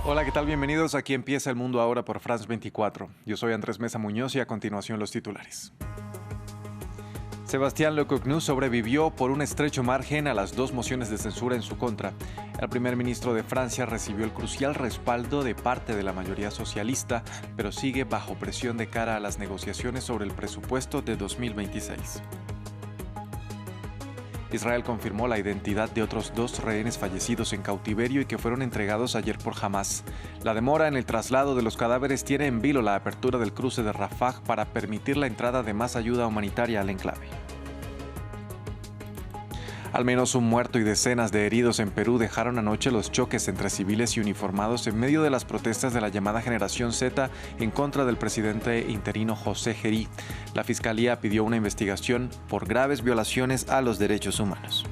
Hola, ¿qué tal? Bienvenidos. Aquí empieza El Mundo Ahora por France 24. Yo soy Andrés Mesa Muñoz y a continuación los titulares. Sébastien Lecornu sobrevivió por un estrecho margen a las dos mociones de censura en su contra. El primer ministro de Francia recibió el crucial respaldo de parte de la mayoría socialista, pero sigue bajo presión de cara a las negociaciones sobre el presupuesto de 2026. Israel confirmó la identidad de otros dos rehenes fallecidos en cautiverio y que fueron entregados ayer por Hamás. La demora en el traslado de los cadáveres tiene en vilo la apertura del cruce de Rafah para permitir la entrada de más ayuda humanitaria al enclave. Al menos un muerto y decenas de heridos en Perú dejaron anoche los choques entre civiles y uniformados en medio de las protestas de la llamada Generación Z en contra del presidente interino José Gerí. La Fiscalía pidió una investigación por graves violaciones a los derechos humanos.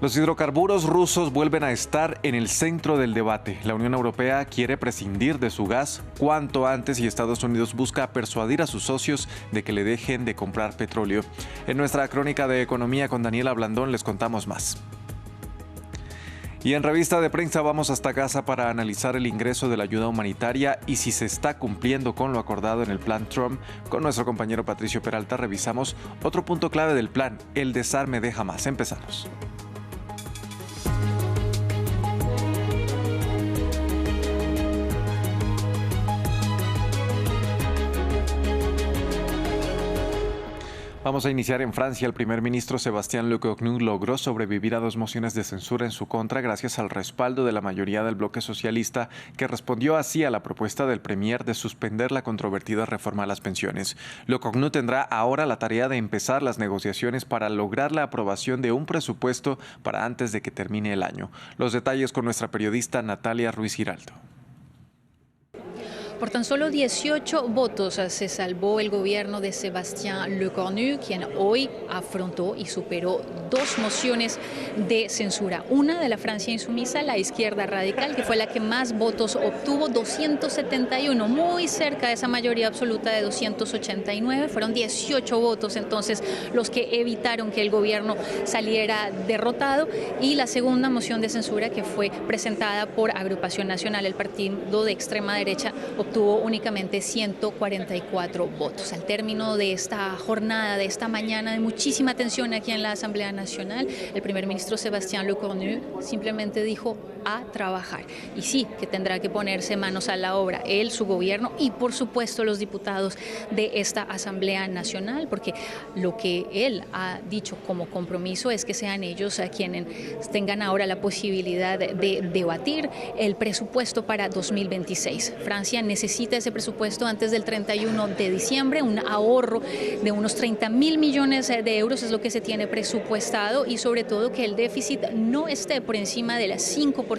Los hidrocarburos rusos vuelven a estar en el centro del debate. La Unión Europea quiere prescindir de su gas cuanto antes y Estados Unidos busca persuadir a sus socios de que le dejen de comprar petróleo. En nuestra crónica de economía con Daniela Blandón les contamos más. Y en revista de prensa vamos hasta Gaza para analizar el ingreso de la ayuda humanitaria y si se está cumpliendo con lo acordado en el plan Trump. Con nuestro compañero Patricio Peralta revisamos otro punto clave del plan, el desarme de Hamás. Empezamos. Vamos a iniciar en Francia. El primer ministro Sébastien Lecornu logró sobrevivir a dos mociones de censura en su contra gracias al respaldo de la mayoría del bloque socialista, que respondió así a la propuesta del premier de suspender la controvertida reforma a las pensiones. Lecornu tendrá ahora la tarea de empezar las negociaciones para lograr la aprobación de un presupuesto para antes de que termine el año. Los detalles con nuestra periodista Natalia Ruiz Giraldo. Por tan solo 18 votos se salvó el gobierno de Sébastien Lecornu, quien hoy afrontó y superó dos mociones de censura. Una de la Francia insumisa, la izquierda radical, que fue la que más votos obtuvo, 271, muy cerca de esa mayoría absoluta de 289. Fueron 18 votos entonces los que evitaron que el gobierno saliera derrotado. Y la segunda moción de censura, que fue presentada por Agrupación Nacional, el partido de extrema derecha, obtuvo únicamente 144 votos. Al término de esta jornada, de esta mañana de muchísima tensión aquí en la Asamblea Nacional, el primer ministro Sébastien Lecornu simplemente dijo a trabajar. Y sí, que tendrá que ponerse manos a la obra, él, su gobierno y por supuesto los diputados de esta Asamblea Nacional, porque lo que él ha dicho como compromiso es que sean ellos a quienes tengan ahora la posibilidad de debatir el presupuesto para 2026. Francia necesita ese presupuesto antes del 31 de diciembre, un ahorro de unos 30.000 millones de euros es lo que se tiene presupuestado, y sobre todo que el déficit no esté por encima del 5%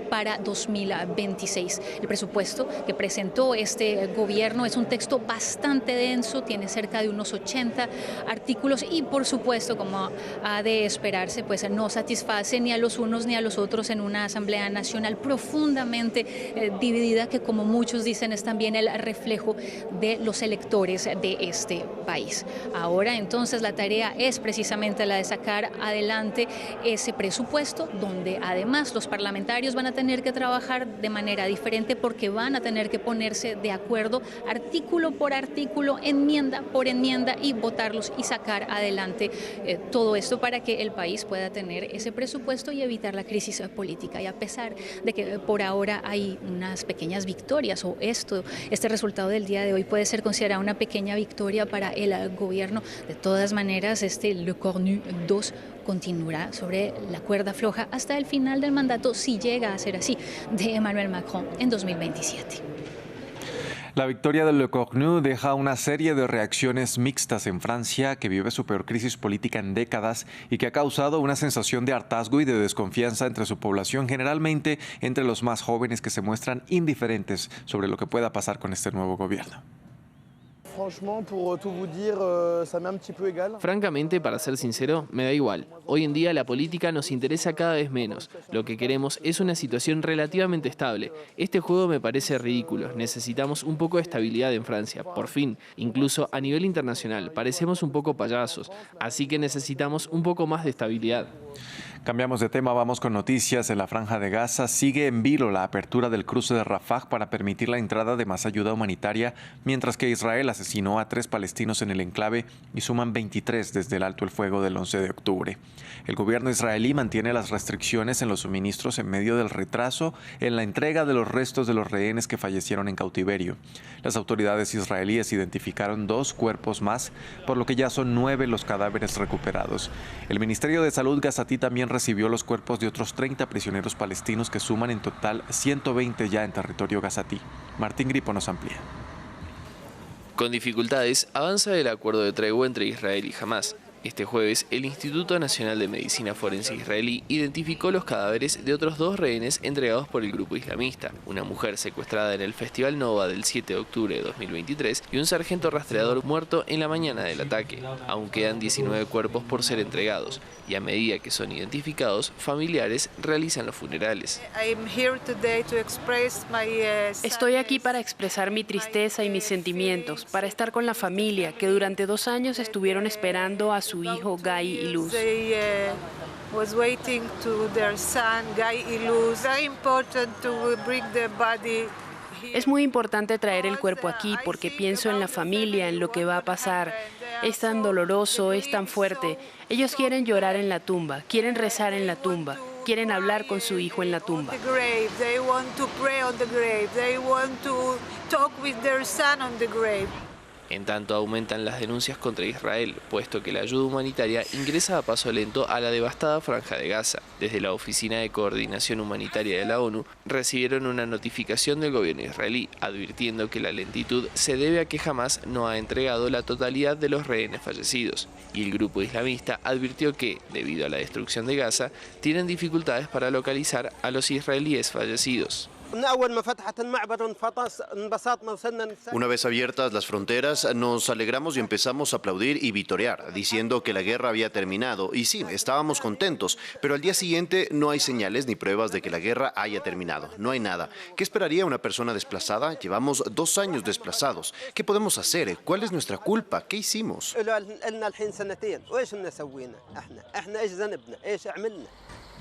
para 2026. El presupuesto que presentó este gobierno es un texto bastante denso, tiene cerca de unos 80 artículos y por supuesto, como ha de esperarse, pues no satisface ni a los unos ni a los otros en una Asamblea Nacional profundamente dividida, que como muchos dicen es también el reflejo de los electores de este país. Ahora entonces la tarea es precisamente la de sacar adelante ese presupuesto, donde además los parlamentarios van a tener que trabajar de manera diferente porque van a tener que ponerse de acuerdo artículo por artículo, enmienda por enmienda, y votarlos y sacar adelante todo esto para que el país pueda tener ese presupuesto y evitar la crisis política. Y a pesar de que por ahora hay unas pequeñas victorias, o este resultado del día de hoy puede ser considerado una pequeña victoria para el gobierno, de todas maneras este Lecornu 2 continuará sobre la cuerda floja hasta el final del mandato, si llega a ser así, de Emmanuel Macron en 2027. La victoria de Lecornu deja una serie de reacciones mixtas en Francia, que vive su peor crisis política en décadas y que ha causado una sensación de hartazgo y de desconfianza entre su población, generalmente entre los más jóvenes, que se muestran indiferentes sobre lo que pueda pasar con este nuevo gobierno. Francamente, para ser sincero, me da igual. Hoy en día la política nos interesa cada vez menos. Lo que queremos es una situación relativamente estable. Este juego me parece ridículo. Necesitamos un poco de estabilidad en Francia, por fin. Incluso a nivel internacional, parecemos un poco payasos. Así que necesitamos un poco más de estabilidad. Cambiamos de tema, vamos con noticias. En la Franja de Gaza sigue en vilo la apertura del cruce de Rafah para permitir la entrada de más ayuda humanitaria, mientras que Israel asesinó a 3 palestinos en el enclave y suman 23 desde el alto el fuego del 11 de octubre. El gobierno israelí mantiene las restricciones en los suministros en medio del retraso en la entrega de los restos de los rehenes que fallecieron en cautiverio. Las autoridades israelíes identificaron 2 cuerpos más, por lo que ya son 9 los cadáveres recuperados. El Ministerio de Salud gazatí también recibió los cuerpos de otros 30 prisioneros palestinos que suman en total 120 ya en territorio gazatí. Martín Gripo nos amplía. Con dificultades, avanza el acuerdo de tregua entre Israel y Hamás. Este jueves, el Instituto Nacional de Medicina Forense israelí identificó los cadáveres de otros 2 rehenes entregados por el grupo islamista, una mujer secuestrada en el Festival Nova del 7 de octubre de 2023 y un sargento rastreador muerto en la mañana del ataque. Aún quedan 19 cuerpos por ser entregados y a medida que son identificados, familiares realizan los funerales. Estoy aquí para expresar mi tristeza y mis sentimientos, para estar con la familia que durante 2 años estuvieron esperando a su hijo Guy y Luz. Es muy importante traer el cuerpo aquí porque pienso en la familia, en lo que va a pasar. Es tan doloroso, es tan fuerte. Ellos quieren llorar en la tumba, quieren rezar en la tumba, quieren hablar con su hijo en la tumba. En tanto, aumentan las denuncias contra Israel, puesto que la ayuda humanitaria ingresa a paso lento a la devastada Franja de Gaza. Desde la Oficina de Coordinación Humanitaria de la ONU, recibieron una notificación del gobierno israelí, advirtiendo que la lentitud se debe a que Hamás no ha entregado la totalidad de los rehenes fallecidos. Y el grupo islamista advirtió que, debido a la destrucción de Gaza, tienen dificultades para localizar a los israelíes fallecidos. Una vez abiertas las fronteras, nos alegramos y empezamos a aplaudir y vitorear, diciendo que la guerra había terminado. Y sí, estábamos contentos, pero al día siguiente no hay señales ni pruebas de que la guerra haya terminado. No hay nada. ¿Qué esperaría una persona desplazada? Llevamos 2 años desplazados. ¿Qué podemos hacer? ¿Cuál es nuestra culpa? ¿Qué hicimos?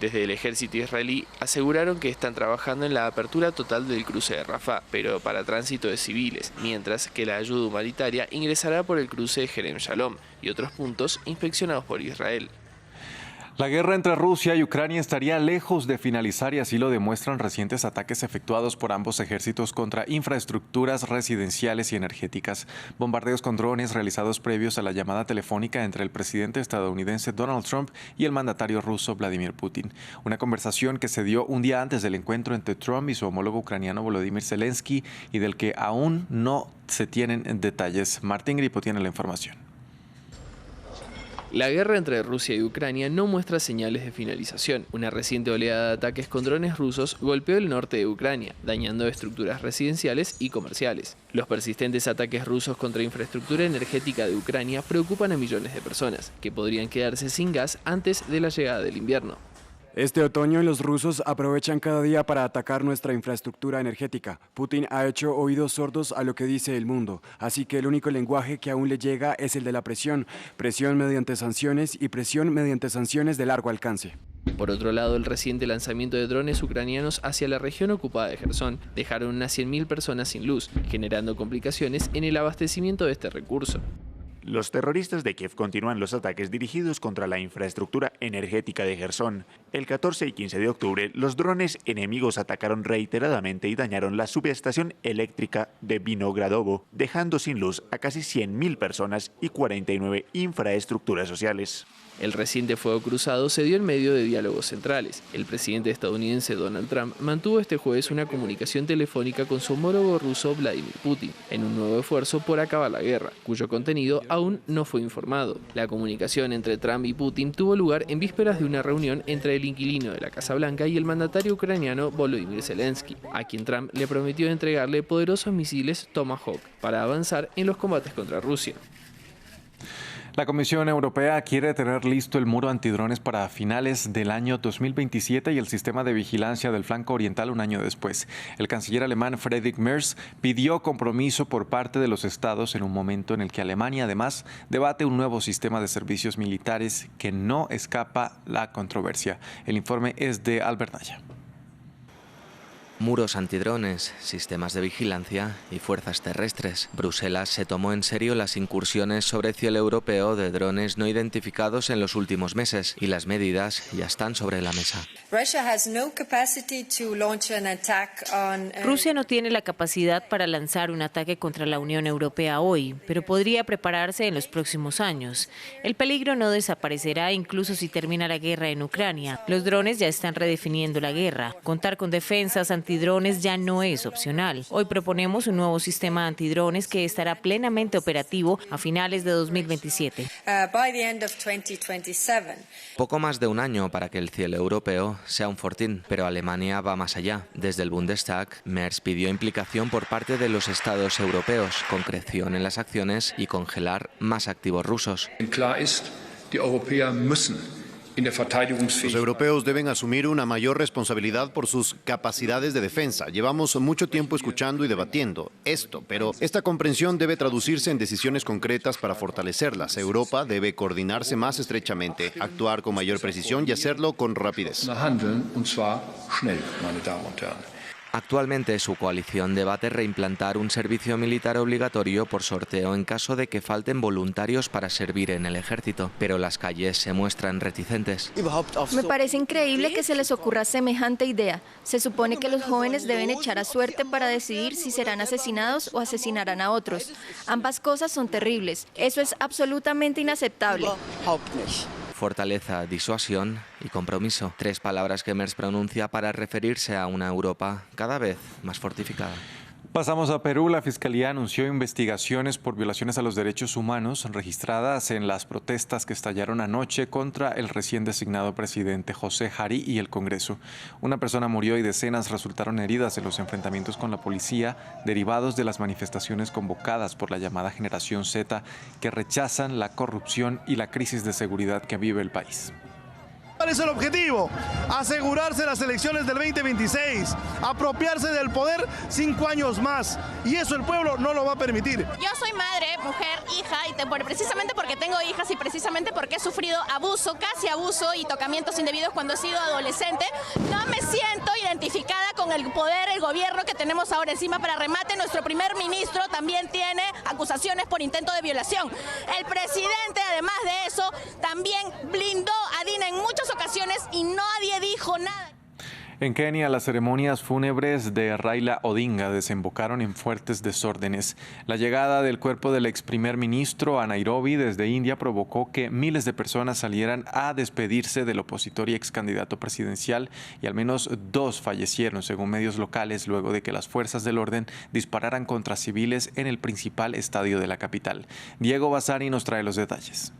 Desde el ejército israelí aseguraron que están trabajando en la apertura total del cruce de Rafah, pero para tránsito de civiles, mientras que la ayuda humanitaria ingresará por el cruce de Kerem Shalom y otros puntos inspeccionados por Israel. La guerra entre Rusia y Ucrania estaría lejos de finalizar y así lo demuestran recientes ataques efectuados por ambos ejércitos contra infraestructuras residenciales y energéticas. Bombardeos con drones realizados previos a la llamada telefónica entre el presidente estadounidense Donald Trump y el mandatario ruso Vladimir Putin. Una conversación que se dio un día antes del encuentro entre Trump y su homólogo ucraniano Volodymyr Zelensky y del que aún no se tienen detalles. Martín Gripo tiene la información. La guerra entre Rusia y Ucrania no muestra señales de finalización. Una reciente oleada de ataques con drones rusos golpeó el norte de Ucrania, dañando estructuras residenciales y comerciales. Los persistentes ataques rusos contra infraestructura energética de Ucrania preocupan a millones de personas, que podrían quedarse sin gas antes de la llegada del invierno. Este otoño los rusos aprovechan cada día para atacar nuestra infraestructura energética. Putin ha hecho oídos sordos a lo que dice el mundo, así que el único lenguaje que aún le llega es el de la presión mediante sanciones y presión mediante sanciones de largo alcance. Por otro lado, el reciente lanzamiento de drones ucranianos hacia la región ocupada de Jersón dejaron unas 100.000 personas sin luz, generando complicaciones en el abastecimiento de este recurso. Los terroristas de Kiev continúan los ataques dirigidos contra la infraestructura energética de Jersón. El 14 y 15 de octubre, los drones enemigos atacaron reiteradamente y dañaron la subestación eléctrica de Vinogradovo, dejando sin luz a casi 100.000 personas y 49 infraestructuras sociales. El reciente fuego cruzado se dio en medio de diálogos centrales. El presidente estadounidense Donald Trump mantuvo este jueves una comunicación telefónica con su homólogo ruso Vladimir Putin, en un nuevo esfuerzo por acabar la guerra, cuyo contenido aún no fue informado. La comunicación entre Trump y Putin tuvo lugar en vísperas de una reunión entre el inquilino de la Casa Blanca y el mandatario ucraniano Volodymyr Zelensky, a quien Trump le prometió entregarle poderosos misiles Tomahawk para avanzar en los combates contra Rusia. La Comisión Europea quiere tener listo el muro antidrones para finales del año 2027 y el sistema de vigilancia del flanco oriental un año después. El canciller alemán Friedrich Merz pidió compromiso por parte de los estados en un momento en el que Alemania además debate un nuevo sistema de servicios militares que no escapa la controversia. El informe es de Albert Naya. Muros antidrones, sistemas de vigilancia y fuerzas terrestres. Bruselas se tomó en serio las incursiones sobre cielo europeo de drones no identificados en los últimos meses y las medidas ya están sobre la mesa. Rusia no tiene la capacidad para lanzar un ataque contra la Unión Europea hoy, pero podría prepararse en los próximos años. El peligro no desaparecerá incluso si termina la guerra en Ucrania. Los drones ya están redefiniendo la guerra. Contar con defensas antidrones ya no es opcional. Hoy proponemos un nuevo sistema antidrones que estará plenamente operativo a finales de 2027. Poco más de un año para que el cielo europeo sea un fortín, pero Alemania va más allá. Desde el Bundestag, Merz pidió implicación por parte de los estados europeos, concreción en las acciones y congelar más activos rusos. Los europeos deben asumir una mayor responsabilidad por sus capacidades de defensa. Llevamos mucho tiempo escuchando y debatiendo esto, pero esta comprensión debe traducirse en decisiones concretas para fortalecerlas. Europa debe coordinarse más estrechamente, actuar con mayor precisión y hacerlo con rapidez. Actualmente su coalición debate reimplantar un servicio militar obligatorio por sorteo en caso de que falten voluntarios para servir en el ejército, pero las calles se muestran reticentes. Me parece increíble que se les ocurra semejante idea. Se supone que los jóvenes deben echar a suerte para decidir si serán asesinados o asesinarán a otros. Ambas cosas son terribles. Eso es absolutamente inaceptable. Fortaleza, disuasión y compromiso. 3 palabras que Merz pronuncia para referirse a una Europa cada vez más fortificada. Pasamos a Perú. La Fiscalía anunció investigaciones por violaciones a los derechos humanos registradas en las protestas que estallaron anoche contra el recién designado presidente José Jari y el Congreso. Una persona murió y decenas resultaron heridas en los enfrentamientos con la policía derivados de las manifestaciones convocadas por la llamada Generación Z, que rechazan la corrupción y la crisis de seguridad que vive el país. ¿Cuál es el objetivo? Asegurarse las elecciones del 2026, apropiarse del poder 5 años más. Y eso el pueblo no lo va a permitir. Yo soy madre, mujer, hija, y precisamente porque tengo hijas y precisamente porque he sufrido abuso, casi abuso y tocamientos indebidos cuando he sido adolescente, no me siento identificada con el poder, el gobierno que tenemos ahora encima. Para remate, nuestro primer ministro también tiene acusaciones por intento de violación. El presidente, además de eso, también blindó a Dina en muchas ocasiones y nadie dijo nada. En Kenia, las ceremonias fúnebres de Raila Odinga desembocaron en fuertes desórdenes. La llegada del cuerpo del ex primer ministro a Nairobi desde India provocó que miles de personas salieran a despedirse del opositor y ex candidato presidencial, y al menos 2 fallecieron, según medios locales, luego de que las fuerzas del orden dispararan contra civiles en el principal estadio de la capital. Diego Basari nos trae los detalles.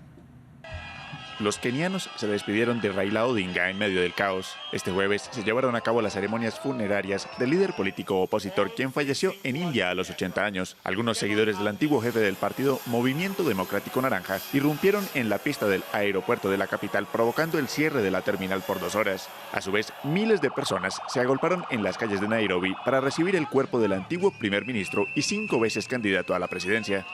Los kenianos se despidieron de Raila Odinga en medio del caos. Este jueves se llevaron a cabo las ceremonias funerarias del líder político opositor, quien falleció en India a los 80 años. Algunos seguidores del antiguo jefe del partido Movimiento Democrático Naranja irrumpieron en la pista del aeropuerto de la capital, provocando el cierre de la terminal por 2 horas. A su vez, miles de personas se agolparon en las calles de Nairobi para recibir el cuerpo del antiguo primer ministro y 5 veces candidato a la presidencia.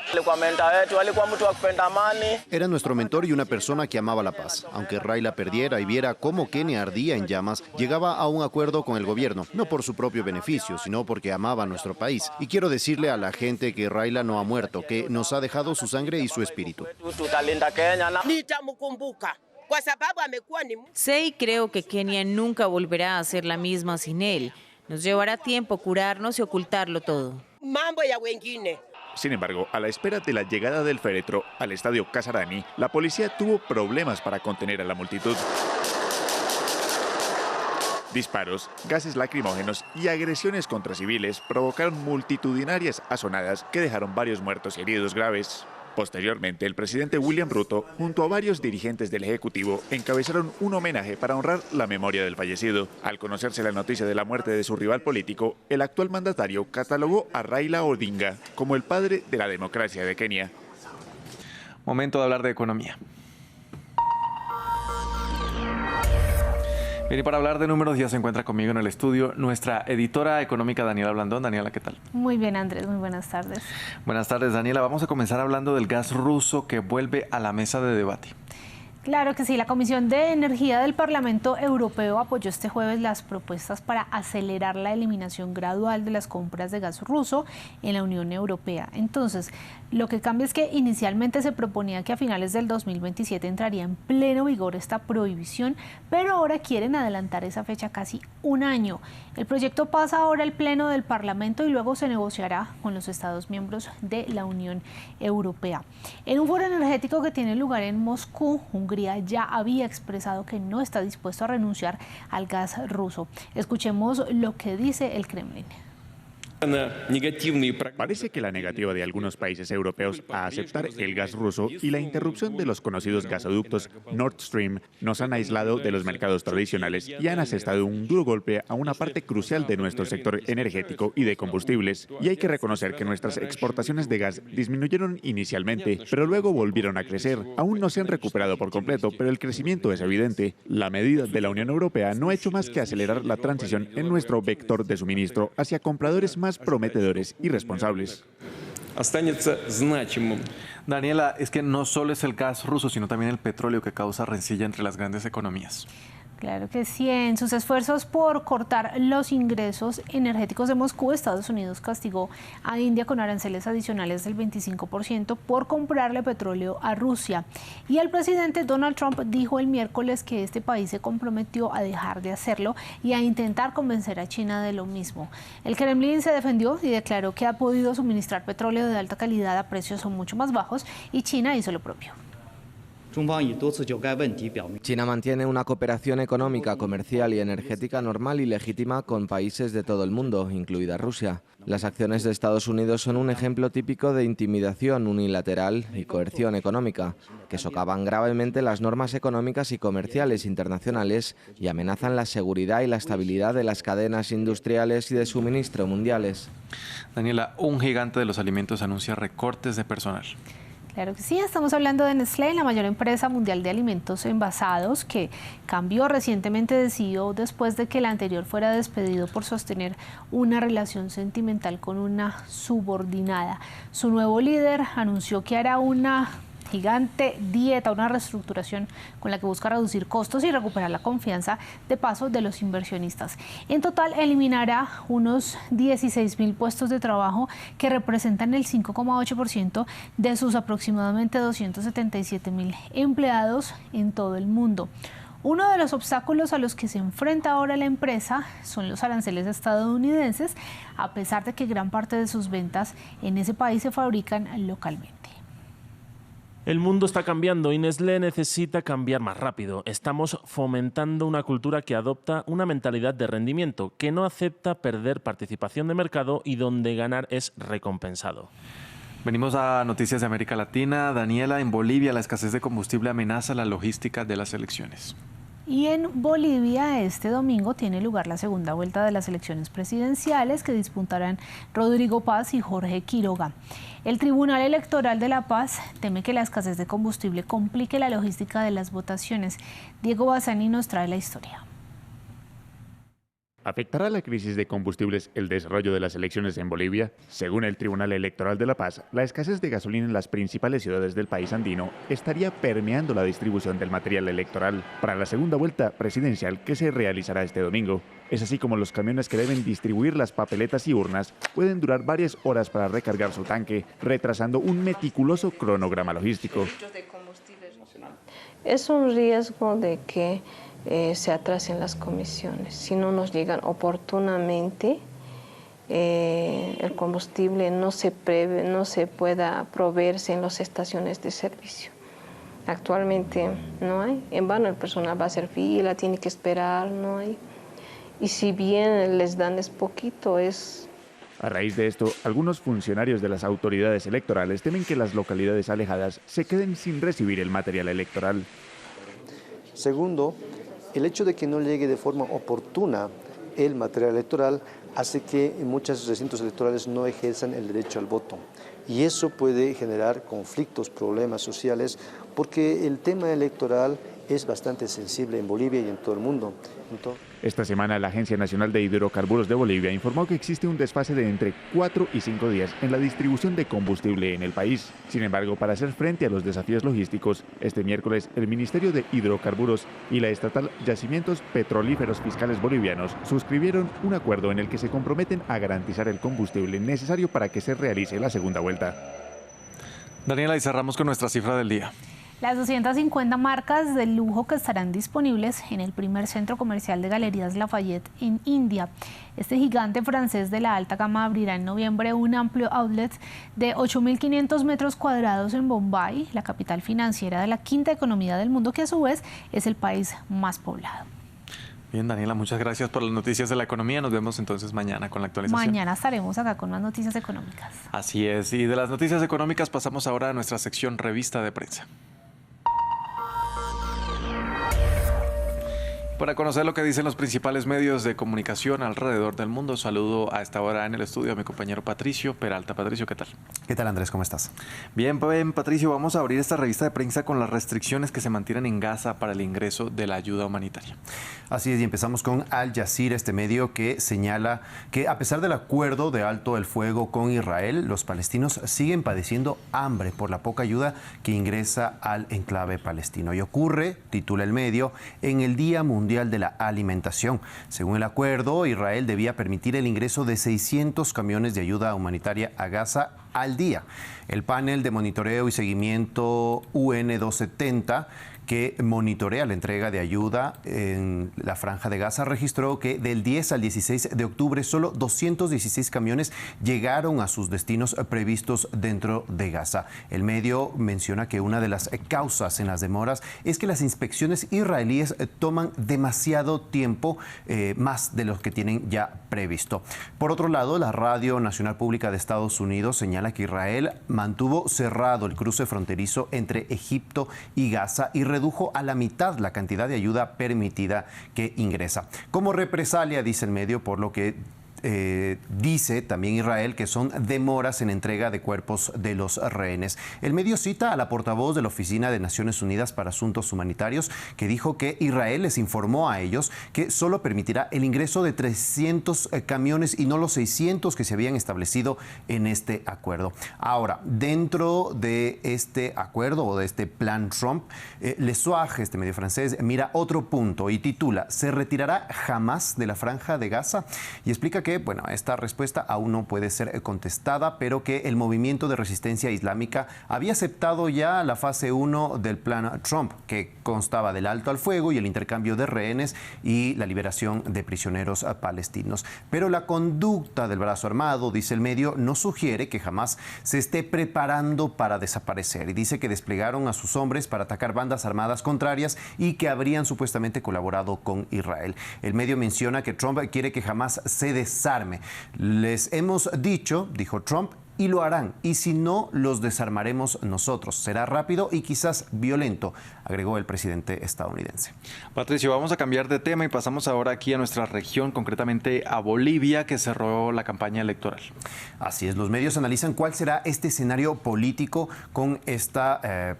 Era nuestro mentor y una persona que amaba la paz. Aunque Raila perdiera y viera cómo Kenia ardía en llamas, llegaba a un acuerdo con el gobierno, no por su propio beneficio, sino porque amaba a nuestro país. Y quiero decirle a la gente que Raila no ha muerto, que nos ha dejado su sangre y su espíritu. Sé y creo que Kenia nunca volverá a ser la misma sin él. Nos llevará tiempo curarnos y ocultarlo todo. Sin embargo, a la espera de la llegada del féretro al estadio Kasarani, la policía tuvo problemas para contener a la multitud. Disparos, gases lacrimógenos y agresiones contra civiles provocaron multitudinarias azonadas que dejaron varios muertos y heridos graves. Posteriormente, el presidente William Ruto, junto a varios dirigentes del Ejecutivo, encabezaron un homenaje para honrar la memoria del fallecido. Al conocerse la noticia de la muerte de su rival político, el actual mandatario catalogó a Raila Odinga como el padre de la democracia de Kenia. Momento de hablar de economía. Bien, y para hablar de números ya se encuentra conmigo en el estudio nuestra editora económica Daniela Blandón. Daniela, ¿qué tal? Muy bien, Andrés, muy buenas tardes. Buenas tardes, Daniela. Vamos a comenzar hablando del gas ruso que vuelve a la mesa de debate. Claro que sí, la Comisión de Energía del Parlamento Europeo apoyó este jueves las propuestas para acelerar la eliminación gradual de las compras de gas ruso en la Unión Europea. Entonces, lo que cambia es que inicialmente se proponía que a finales del 2027 entraría en pleno vigor esta prohibición, pero ahora quieren adelantar esa fecha casi un año. El proyecto pasa ahora al Pleno del Parlamento y luego se negociará con los Estados miembros de la Unión Europea. En un foro energético que tiene lugar en Moscú, Hungría ya había expresado que no está dispuesto a renunciar al gas ruso. Escuchemos lo que dice el Kremlin. Parece que la negativa de algunos países europeos a aceptar el gas ruso y la interrupción de los conocidos gasoductos Nord Stream nos han aislado de los mercados tradicionales y han asestado un duro golpe a una parte crucial de nuestro sector energético y de combustibles. Y hay que reconocer que nuestras exportaciones de gas disminuyeron inicialmente, pero luego volvieron a crecer. Aún no se han recuperado por completo, pero el crecimiento es evidente. La medida de la Unión Europea no ha hecho más que acelerar la transición en nuestro vector de suministro hacia compradores más prometedores y responsables. Daniela, es que no solo es el gas ruso, sino también el petróleo que causa rencilla entre las grandes economías. Claro que sí. En sus esfuerzos por cortar los ingresos energéticos de Moscú, Estados Unidos castigó a India con aranceles adicionales del 25% por comprarle petróleo a Rusia. Y el presidente Donald Trump dijo el miércoles que este país se comprometió a dejar de hacerlo y a intentar convencer a China de lo mismo. El Kremlin se defendió y declaró que ha podido suministrar petróleo de alta calidad a precios mucho más bajos y China hizo lo propio. China mantiene una cooperación económica, comercial y energética normal y legítima con países de todo el mundo, incluida Rusia. Las acciones de Estados Unidos son un ejemplo típico de intimidación unilateral y coerción económica, que socavan gravemente las normas económicas y comerciales internacionales y amenazan la seguridad y la estabilidad de las cadenas industriales y de suministro mundiales. Daniela, un gigante de los alimentos anuncia recortes de personal. Claro que sí, estamos hablando de Nestlé, la mayor empresa mundial de alimentos envasados, que cambió recientemente de CEO después de que el anterior fuera despedido por sostener una relación sentimental con una subordinada. Su nuevo líder anunció que hará una gigante dieta, una reestructuración con la que busca reducir costos y recuperar la confianza de paso de los inversionistas. En total eliminará unos 16.000 puestos de trabajo que representan el 5,8% de sus aproximadamente 277.000 empleados en todo el mundo. Uno de los obstáculos a los que se enfrenta ahora la empresa son los aranceles estadounidenses, a pesar de que gran parte de sus ventas en ese país se fabrican localmente. El mundo está cambiando y Nestlé necesita cambiar más rápido. Estamos fomentando una cultura que adopta una mentalidad de rendimiento, que no acepta perder participación de mercado y donde ganar es recompensado. Venimos a noticias de América Latina. Daniela, en Bolivia la escasez de combustible amenaza la logística de las elecciones. Y en Bolivia este domingo tiene lugar la segunda vuelta de las elecciones presidenciales que disputarán Rodrigo Paz y Jorge Quiroga. El Tribunal Electoral de La Paz teme que la escasez de combustible complique la logística de las votaciones. Diego Bassani nos trae la historia. ¿Afectará la crisis de combustibles el desarrollo de las elecciones en Bolivia? Según el Tribunal Electoral de La Paz, la escasez de gasolina en las principales ciudades del país andino estaría permeando la distribución del material electoral para la segunda vuelta presidencial que se realizará este domingo. Es así como los camiones que deben distribuir las papeletas y urnas pueden durar varias horas para recargar su tanque, retrasando un meticuloso cronograma logístico. Es un riesgo de que se atrasen las comisiones. Si no nos llegan oportunamente, el combustible no se pueda proveerse en las estaciones de servicio. Actualmente no hay. En vano el personal va a hacer fila, tiene que esperar, no hay. Y si bien les dan es poquito, es... A raíz de esto, algunos funcionarios de las autoridades electorales temen que las localidades alejadas se queden sin recibir el material electoral. Segundo, el hecho de que no llegue de forma oportuna el material electoral hace que muchos recintos electorales no ejerzan el derecho al voto. y eso puede generar conflictos, problemas sociales, porque el tema electoral es bastante sensible en Bolivia y en todo el mundo. Esta semana la Agencia Nacional de Hidrocarburos de Bolivia informó que existe un desfase de entre 4 y 5 días en la distribución de combustible en el país. Sin embargo, para hacer frente a los desafíos logísticos, este miércoles el Ministerio de Hidrocarburos y la estatal Yacimientos Petrolíferos Fiscales Bolivianos suscribieron un acuerdo en el que se comprometen a garantizar el combustible necesario para que se realice la segunda vuelta. Daniela, y cerramos con nuestra cifra del día. Las 250 marcas de lujo que estarán disponibles en el primer centro comercial de Galerías Lafayette en India. Este gigante francés de la alta gama abrirá en noviembre un amplio outlet de 8.500 metros cuadrados en Bombay, la capital financiera de la quinta economía del mundo, que a su vez es el país más poblado. Bien, Daniela, muchas gracias por las noticias de la economía. Nos vemos entonces mañana con la actualización. Mañana estaremos acá con más noticias económicas. Así es, y de las noticias económicas pasamos ahora a nuestra sección Revista de Prensa. Para conocer lo que dicen los principales medios de comunicación alrededor del mundo, saludo a esta hora en el estudio a mi compañero Patricio Peralta. Patricio, ¿qué tal? ¿Qué tal, Andrés? ¿Cómo estás? Bien, Patricio, vamos a abrir esta revista de prensa con las restricciones que se mantienen en Gaza para el ingreso de la ayuda humanitaria. Así es, y empezamos con Al Jazeera, este medio que señala que a pesar del acuerdo de alto el fuego con Israel, los palestinos siguen padeciendo hambre por la poca ayuda que ingresa al enclave palestino. Y ocurre, titula el medio, en el Día Mundial de la Alimentación. Según el acuerdo, Israel debía permitir el ingreso de 600 camiones de ayuda humanitaria a Gaza al día. El panel de monitoreo y seguimiento UN-270, que monitorea la entrega de ayuda en la Franja de Gaza, registró que del 10 al 16 de octubre solo 216 camiones llegaron a sus destinos previstos dentro de Gaza. El medio menciona que una de las causas en las demoras es que las inspecciones israelíes toman demasiado tiempo, más de lo que tienen ya previsto. Por otro lado, la Radio Nacional Pública de Estados Unidos señala que Israel mantuvo cerrado el cruce fronterizo entre Egipto y Gaza y redujo a la mitad la cantidad de ayuda permitida que ingresa. Como represalia, dice el medio, por lo que dice también Israel que son demoras en entrega de cuerpos de los rehenes. El medio cita a la portavoz de la Oficina de Naciones Unidas para Asuntos Humanitarios, que dijo que Israel les informó a ellos que solo permitirá el ingreso de 300 camiones y no los 600 que se habían establecido en este acuerdo. Ahora, dentro de este acuerdo o de este plan Trump, Le Soir, este medio francés, mira otro punto y titula ¿Se retirará Hamás de la Franja de Gaza? Y explica que, bueno, esta respuesta aún no puede ser contestada, pero que el movimiento de resistencia islámica había aceptado ya la fase 1 del plan Trump, que constaba del alto al fuego y el intercambio de rehenes y la liberación de prisioneros palestinos. Pero la conducta del brazo armado, dice el medio, no sugiere que jamás se esté preparando para desaparecer, y dice que desplegaron a sus hombres para atacar bandas armadas contrarias y que habrían supuestamente colaborado con Israel. El medio menciona que Trump quiere que jamás se desarme. Les hemos dicho, dijo Trump, y lo harán. Y si no, los desarmaremos nosotros. Será rápido y quizás violento, agregó el presidente estadounidense. Patricio, vamos a cambiar de tema y pasamos ahora aquí a nuestra región, concretamente a Bolivia, que cerró la campaña electoral. Así es, los medios analizan cuál será este escenario político con esta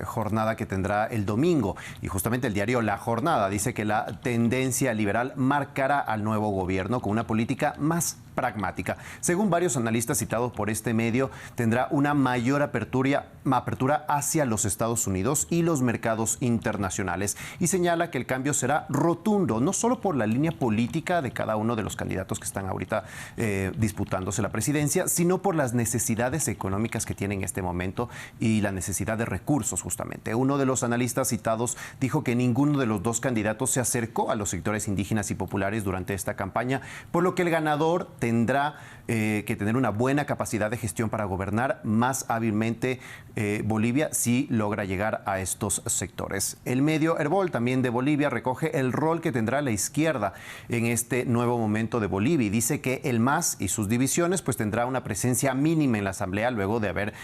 jornada que tendrá el domingo. Y justamente el diario La Jornada dice que la tendencia liberal marcará al nuevo gobierno con una política más pragmática. Según varios analistas citados por este medio, tendrá una mayor apertura hacia los Estados Unidos y los mercados internacionales, y señala que el cambio será rotundo, no solo por la línea política de cada uno de los candidatos que están ahorita disputándose la presidencia, sino por las necesidades económicas que tienen en este momento y la necesidad de recursos, justamente. Uno de los analistas citados dijo que ninguno de los dos candidatos se acercó a los sectores indígenas y populares durante esta campaña, por lo que el ganador tendrá que tener una buena capacidad de gestión para gobernar más hábilmente Bolivia si logra llegar a estos sectores. El medio Herbol, también de Bolivia, recoge el rol que tendrá la izquierda en este nuevo momento de Bolivia y dice que el MAS y sus divisiones pues tendrá una presencia mínima en la Asamblea luego de haber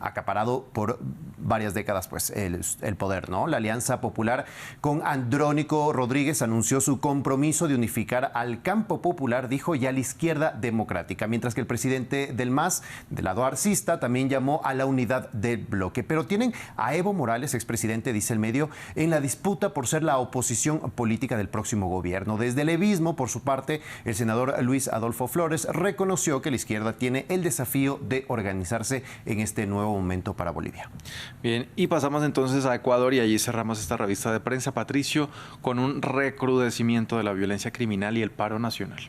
acaparado por varias décadas pues el poder, ¿no? La Alianza Popular con Andrónico Rodríguez anunció su compromiso de unificar al campo popular, dijo, dijo, y a la izquierda democrática, mientras que el presidente del MAS, del lado arcista, también llamó a la unidad del bloque. Pero tienen a Evo Morales, expresidente, dice el medio, en la disputa por ser la oposición política del próximo gobierno. Desde el evismo, por su parte, el senador Luis Adolfo Flores reconoció que la izquierda tiene el desafío de organizarse en este nuevo momento para Bolivia. Bien, y pasamos entonces a Ecuador y allí cerramos esta revista de prensa, Patricio, con un recrudecimiento de la violencia criminal y el paro nacional.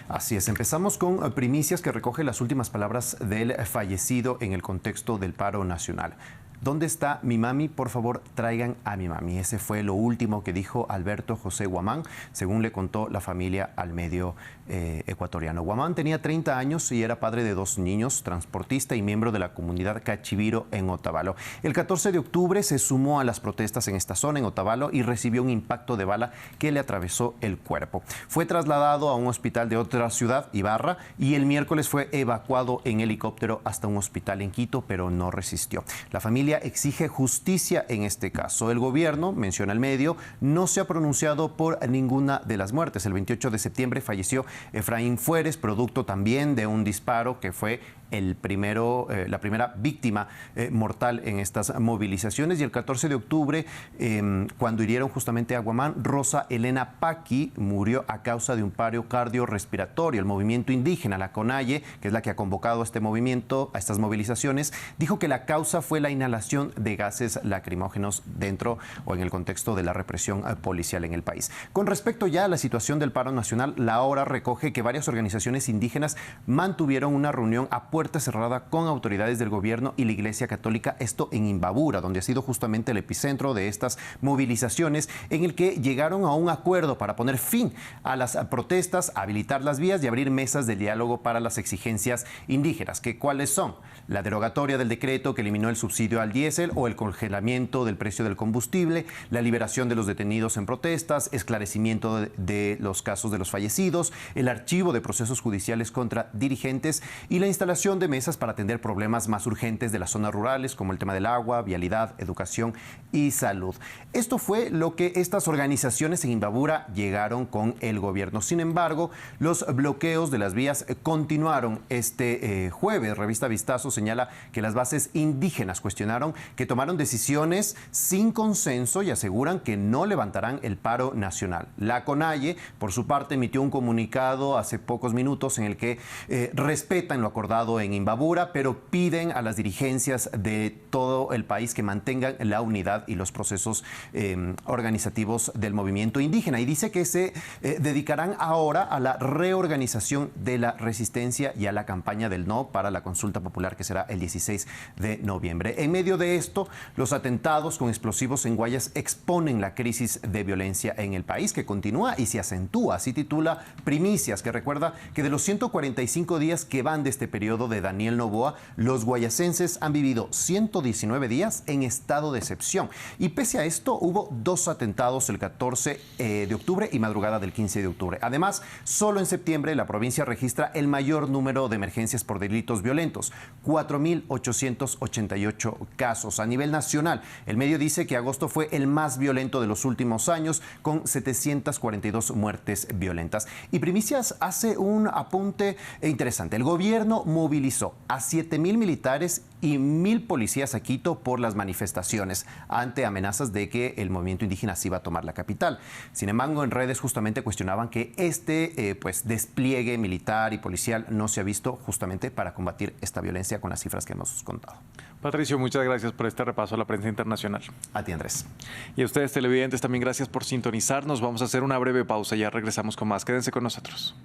Así es, empezamos con primicias que recoge las últimas palabras del fallecido en el contexto del paro nacional. ¿Dónde está mi mami? Por favor, traigan a mi mami. Ese fue lo último que dijo Alberto José Guamán, según le contó la familia al medio ecuatoriano. Guamán tenía 30 años y era padre de 2 niños, transportista y miembro de la comunidad Cachiviro en Otavalo. El 14 de octubre se sumó a las protestas en esta zona, en Otavalo, y recibió un impacto de bala que le atravesó el cuerpo. Fue trasladado a un hospital de otra ciudad, Ibarra, y el miércoles fue evacuado en helicóptero hasta un hospital en Quito, pero no resistió. La familia exige justicia en este caso. El gobierno, menciona el medio, no se ha pronunciado por ninguna de las muertes. El 28 de septiembre falleció Efraín Fueres, producto también de un disparo que fue la primera víctima mortal en estas movilizaciones. Y el 14 de octubre, cuando hirieron justamente a Guamán, Rosa Elena Paqui murió a causa de un paro cardiorrespiratorio. El movimiento indígena, la CONAIE, que es la que ha convocado a este movimiento, a estas movilizaciones, dijo que la causa fue la inhalación de gases lacrimógenos dentro o en el contexto de la represión policial en el país. Con respecto ya a la situación del paro nacional, La Hora recoge que varias organizaciones indígenas mantuvieron una reunión a puerta cerrada con autoridades del gobierno y la Iglesia Católica, esto en Imbabura, donde ha sido justamente el epicentro de estas movilizaciones, en el que llegaron a un acuerdo para poner fin a las protestas, habilitar las vías y abrir mesas de diálogo para las exigencias indígenas. ¿Cuáles son? La derogatoria del decreto que eliminó el subsidio al diésel o el congelamiento del precio del combustible, la liberación de los detenidos en protestas, esclarecimiento de los casos de los fallecidos, el archivo de procesos judiciales contra dirigentes y la instalación de mesas para atender problemas más urgentes de las zonas rurales, como el tema del agua, vialidad, educación y salud. Esto fue lo que estas organizaciones en Imbabura llegaron con el gobierno. Sin embargo, los bloqueos de las vías continuaron este jueves. Revista Vistazo señala que las bases indígenas cuestionaron que tomaron decisiones sin consenso y aseguran que no levantarán el paro nacional. La CONAIE, por su parte, emitió un comunicado hace pocos minutos en el que respetan lo acordado en Imbabura, pero piden a las dirigencias de todo el país que mantengan la unidad y los procesos organizativos del movimiento indígena. Y dice que se dedicarán ahora a la reorganización de la resistencia y a la campaña del no para la consulta popular que será el 16 de noviembre. En medio de esto, los atentados con explosivos en Guayas exponen la crisis de violencia en el país, que continúa y se acentúa. Así titula Primicias, que recuerda que de los 145 días que van de este periodo de Daniel Noboa, los guayasenses han vivido 119 días en estado de excepción. Y pese a esto, hubo 2 atentados el 14 de octubre y madrugada del 15 de octubre. Además, solo en septiembre la provincia registra el mayor número de emergencias por delitos violentos, 4.888 casos. A nivel nacional, el medio dice que agosto fue el más violento de los últimos años, con 742 muertes violentas. Y Primicias hace un apunte interesante. El gobierno movilizó a 7.000 militares y 1.000 policías a Quito por las manifestaciones, ante amenazas de que el movimiento indígena se iba a tomar la capital. Sin embargo, en redes justamente cuestionaban que este despliegue militar y policial no se ha visto justamente para combatir esta violencia con las cifras que hemos contado. Patricio, muchas gracias por este repaso a la prensa internacional. A ti, Andrés. Y a ustedes, televidentes, también gracias por sintonizarnos. Vamos a hacer una breve pausa y ya regresamos con más. Quédense con nosotros.